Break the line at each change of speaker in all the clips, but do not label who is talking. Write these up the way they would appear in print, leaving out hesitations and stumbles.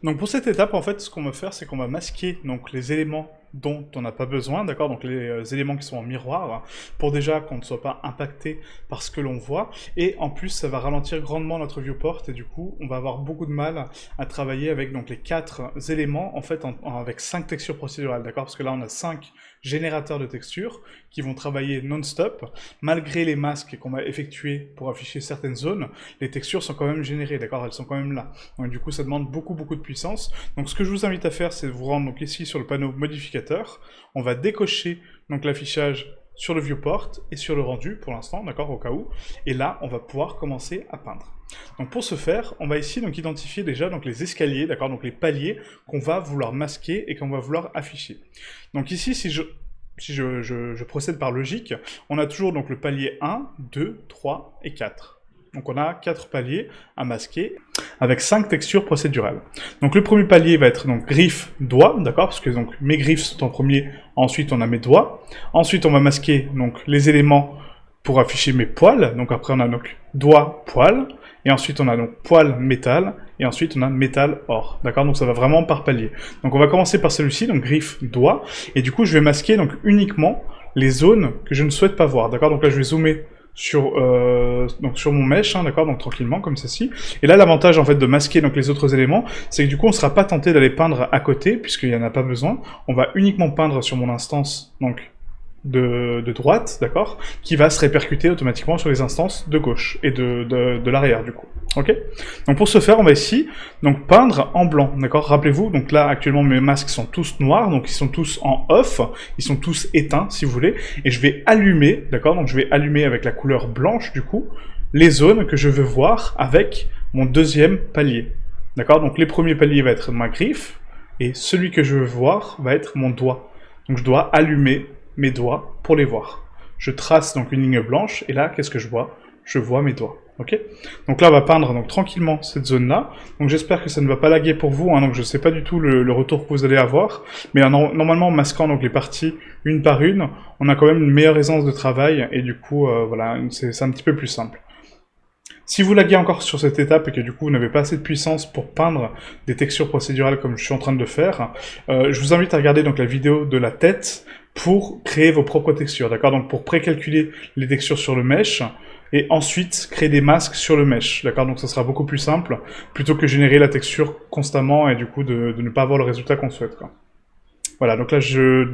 Donc pour cette étape, en fait, ce qu'on va faire, c'est qu'on va masquer donc les éléments dont on n'a pas besoin, d'accord? Donc les éléments qui sont en miroir, pour déjà qu'on ne soit pas impacté par ce que l'on voit. Et en plus, ça va ralentir grandement notre viewport et du coup, on va avoir beaucoup de mal à travailler avec donc les 4 éléments, en fait, avec 5 textures procédurales, d'accord? Parce que là, on a 5 générateurs de textures qui vont travailler non-stop. Malgré les masques qu'on va effectuer pour afficher certaines zones, les textures sont quand même générées, d'accord? Elles sont quand même là. Donc du coup, ça demande beaucoup de puissance. Donc ce que je vous invite à faire, c'est de vous rendre donc ici sur le panneau modificateur. On va décocher donc l'affichage sur le viewport et sur le rendu pour l'instant, d'accord, au cas où. Et là, on va pouvoir commencer à peindre. Donc pour ce faire, on va ici donc identifier déjà donc les escaliers, d'accord, donc les paliers qu'on va vouloir masquer et qu'on va vouloir afficher. Donc ici, si je procède par logique, on a toujours donc le palier 1, 2, 3 et 4. Donc on a 4 paliers à masquer avec 5 textures procédurales. Donc le premier palier va être donc griffe, doigt, d'accord, parce que donc mes griffes sont en premier, ensuite on a mes doigts. Ensuite on va masquer donc les éléments pour afficher mes poils. Donc après on a donc doigt, poil, et ensuite on a donc poil, métal, et ensuite on a métal, or. D'accord, donc ça va vraiment par palier. Donc on va commencer par celui-ci, donc griffe, doigt, et du coup je vais masquer donc uniquement les zones que je ne souhaite pas voir. D'accord, donc là je vais zoomer donc sur mon mesh, hein, d'accord, donc tranquillement comme ceci. Et là l'avantage en fait de masquer donc les autres éléments, c'est que du coup on ne sera pas tenté d'aller peindre à côté puisqu'il n'y en a pas besoin. On va uniquement peindre sur mon instance donc de droite, d'accord, qui va se répercuter automatiquement sur les instances de gauche et de l'arrière du coup. Ok. Donc pour ce faire, on va ici donc peindre en blanc, d'accord. Rappelez-vous, donc là actuellement mes masques sont tous noirs, donc ils sont tous en off, ils sont tous éteints si vous voulez, et je vais allumer, d'accord. Donc je vais allumer avec la couleur blanche du coup les zones que je veux voir avec mon deuxième palier, d'accord. Donc les premiers paliers va être ma griffe et celui que je veux voir va être mon doigt. Donc je dois allumer mes doigts pour les voir. Je trace donc une ligne blanche, et là, qu'est-ce que je vois? Je vois mes doigts. Ok. Donc là, on va peindre donc tranquillement cette zone-là. Donc j'espère que ça ne va pas laguer pour vous. Hein, donc je ne sais pas du tout le retour que vous allez avoir, mais normalement, en masquant donc les parties une par une, on a quand même une meilleure aisance de travail, et du coup, voilà, c'est un petit peu plus simple. Si vous laguez encore sur cette étape et que du coup vous n'avez pas assez de puissance pour peindre des textures procédurales comme je suis en train de le faire, je vous invite à regarder donc la vidéo de la tête pour créer vos propres textures, d'accord? Donc pour précalculer les textures sur le mesh et ensuite créer des masques sur le mesh, d'accord? Donc ça sera beaucoup plus simple plutôt que générer la texture constamment et du coup de ne pas avoir le résultat qu'on souhaite, quoi. Voilà, donc là je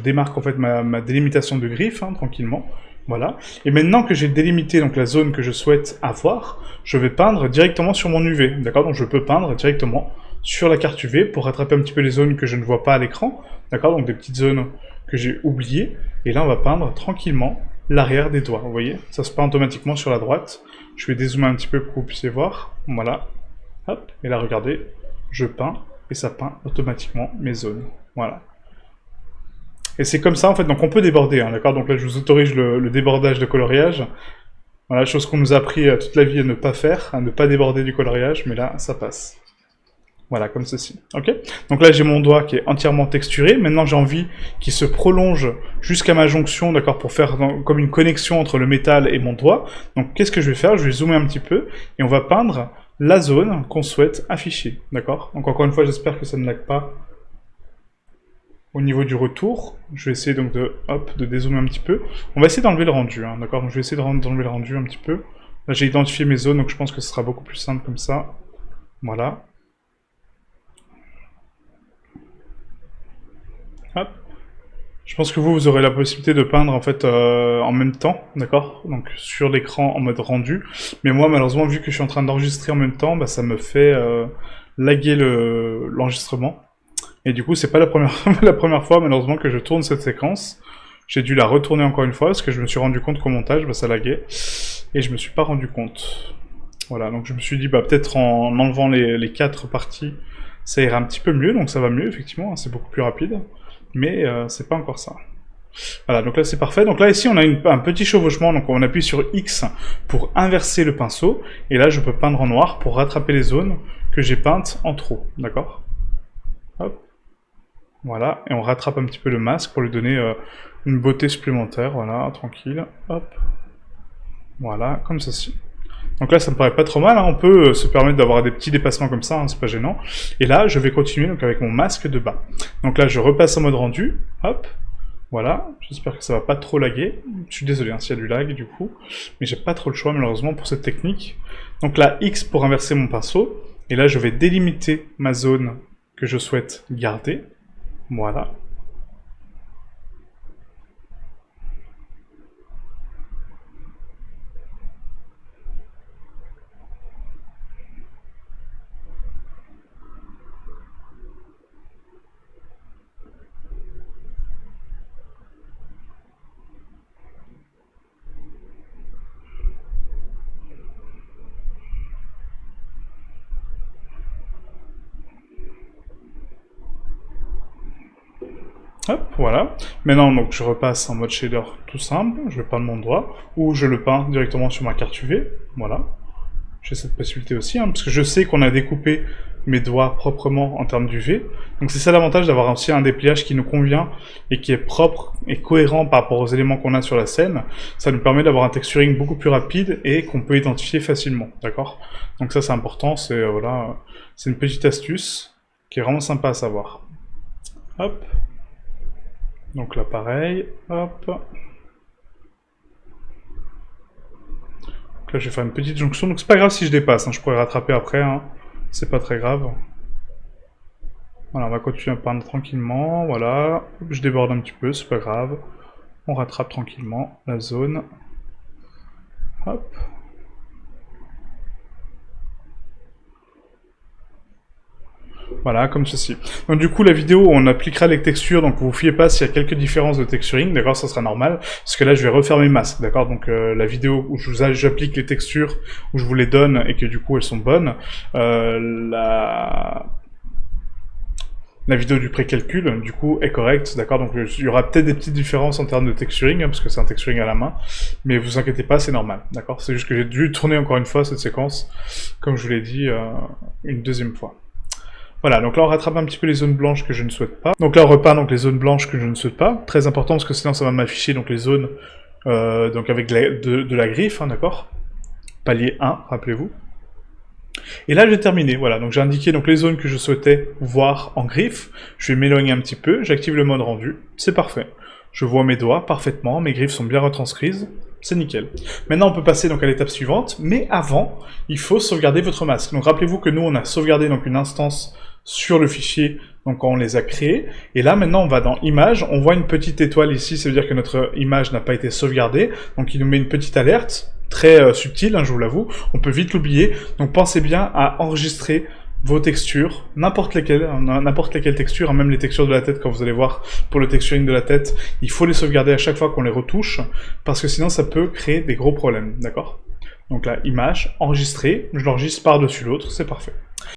démarque en fait ma délimitation de griffe, hein, tranquillement. Voilà. Et maintenant que j'ai délimité donc la zone que je souhaite avoir, je vais peindre directement sur mon UV. D'accord? Donc je peux peindre directement sur la carte UV pour rattraper un petit peu les zones que je ne vois pas à l'écran. D'accord? Donc des petites zones que j'ai oubliées. Et là on va peindre tranquillement l'arrière des doigts. Vous voyez? Ça se peint automatiquement sur la droite. Je vais dézoomer un petit peu pour que vous puissiez voir. Voilà. Hop. Et là regardez, je peins et ça peint automatiquement mes zones. Voilà. Et c'est comme ça, en fait, donc on peut déborder, hein, d'accord? Donc là, je vous autorise le débordage de coloriage. Voilà, chose qu'on nous a appris toute la vie à ne pas faire, à ne pas déborder du coloriage, mais là, ça passe. Voilà, comme ceci. Ok? Donc là, j'ai mon doigt qui est entièrement texturé. Maintenant, j'ai envie qu'il se prolonge jusqu'à ma jonction, d'accord, pour faire comme une connexion entre le métal et mon doigt. Donc, qu'est-ce que je vais faire? Je vais zoomer un petit peu et on va peindre la zone qu'on souhaite afficher, d'accord? Donc, encore une fois, j'espère que ça ne lag pas au niveau du retour. Je vais essayer donc de dézoomer un petit peu. On va essayer d'enlever le rendu, hein, d'accord? Donc je vais essayer d'enlever le rendu un petit peu. Là j'ai identifié mes zones, donc je pense que ce sera beaucoup plus simple comme ça. Voilà. Hop. Je pense que vous aurez la possibilité de peindre en fait en même temps, d'accord? Donc sur l'écran en mode rendu. Mais moi malheureusement vu que je suis en train d'enregistrer en même temps, bah, ça me fait laguer l'enregistrement. Et du coup, c'est pas la première, la première fois, malheureusement, que je tourne cette séquence. J'ai dû la retourner encore une fois, parce que je me suis rendu compte qu'au montage, bah, ça laguait. Et je me suis pas rendu compte. Voilà, donc je me suis dit, bah, peut-être en enlevant les 4 parties, ça ira un petit peu mieux. Donc ça va mieux, effectivement, hein, c'est beaucoup plus rapide. Mais c'est pas encore ça. Voilà, donc là c'est parfait. Donc là ici on a un petit chevauchement, donc on appuie sur X pour inverser le pinceau. Et là je peux peindre en noir pour rattraper les zones que j'ai peintes en trop, d'accord? Hop. Voilà, et on rattrape un petit peu le masque pour lui donner une beauté supplémentaire, voilà, tranquille, hop. Voilà, comme ceci. Donc là, ça me paraît pas trop mal, hein. On peut se permettre d'avoir des petits dépassements comme ça, hein, c'est pas gênant. Et là, je vais continuer donc avec mon masque de bas. Donc là, je repasse en mode rendu, hop, voilà, j'espère que ça va pas trop laguer. Je suis désolé hein, s'il y a du lag du coup, mais j'ai pas trop le choix malheureusement pour cette technique. Donc là, X pour inverser mon pinceau, et là je vais délimiter ma zone que je souhaite garder, voilà. Hop, voilà. Maintenant, donc, je repasse en mode shader tout simple, je vais peindre mon doigt, ou je le peins directement sur ma carte UV, voilà. J'ai cette possibilité aussi, hein, parce que je sais qu'on a découpé mes doigts proprement en termes d'UV, donc c'est ça l'avantage d'avoir aussi un dépliage qui nous convient, et qui est propre et cohérent par rapport aux éléments qu'on a sur la scène. Ça nous permet d'avoir un texturing beaucoup plus rapide, et qu'on peut identifier facilement, d'accord? Donc ça c'est important, c'est voilà, c'est une petite astuce, qui est vraiment sympa à savoir. Hop. Donc là pareil, hop. Donc là je vais faire une petite jonction, donc c'est pas grave si je dépasse, hein, je pourrais rattraper après, hein. C'est pas très grave. Voilà, on va continuer à peindre tranquillement, voilà. Je déborde un petit peu, c'est pas grave. On rattrape tranquillement la zone. Hop. Voilà, comme ceci. Donc du coup, la vidéo, on appliquera les textures, donc vous fiez pas s'il y a quelques différences de texturing, d'accord, ça sera normal, parce que là, je vais refaire mes masques, d'accord, donc la vidéo où j'applique les textures, où je vous les donne, et que du coup, elles sont bonnes, la vidéo du pré-calcul, du coup, est correcte, d'accord, donc il y aura peut-être des petites différences en termes de texturing, hein, parce que c'est un texturing à la main, mais vous inquiétez pas, c'est normal, d'accord, c'est juste que j'ai dû tourner encore une fois cette séquence, comme je vous l'ai dit, une deuxième fois. Voilà, donc là on rattrape un petit peu les zones blanches que je ne souhaite pas. Donc là on repeint donc les zones blanches que je ne souhaite pas. Très important parce que sinon ça va m'afficher donc les zones donc avec de la griffe, hein, d'accord. Palier 1, rappelez-vous. Et là j'ai terminé, voilà, donc j'ai indiqué donc les zones que je souhaitais voir en griffe. Je vais m'éloigner un petit peu, j'active le mode rendu, c'est parfait. Je vois mes doigts parfaitement, mes griffes sont bien retranscrites, c'est nickel. Maintenant on peut passer donc à l'étape suivante, mais avant, il faut sauvegarder votre masque. Donc rappelez-vous que nous on a sauvegardé donc une instance sur le fichier, donc quand on les a créés, et là maintenant on va dans Images, on voit une petite étoile ici, ça veut dire que notre image n'a pas été sauvegardée, donc il nous met une petite alerte, très subtile, hein, je vous l'avoue, on peut vite l'oublier, donc pensez bien à enregistrer vos textures, n'importe lesquelles textures, hein, même les textures de la tête, quand vous allez voir pour le texturing de la tête, il faut les sauvegarder à chaque fois qu'on les retouche, parce que sinon ça peut créer des gros problèmes, d'accord? Donc là, image, enregistrer, je l'enregistre par-dessus l'autre, c'est parfait.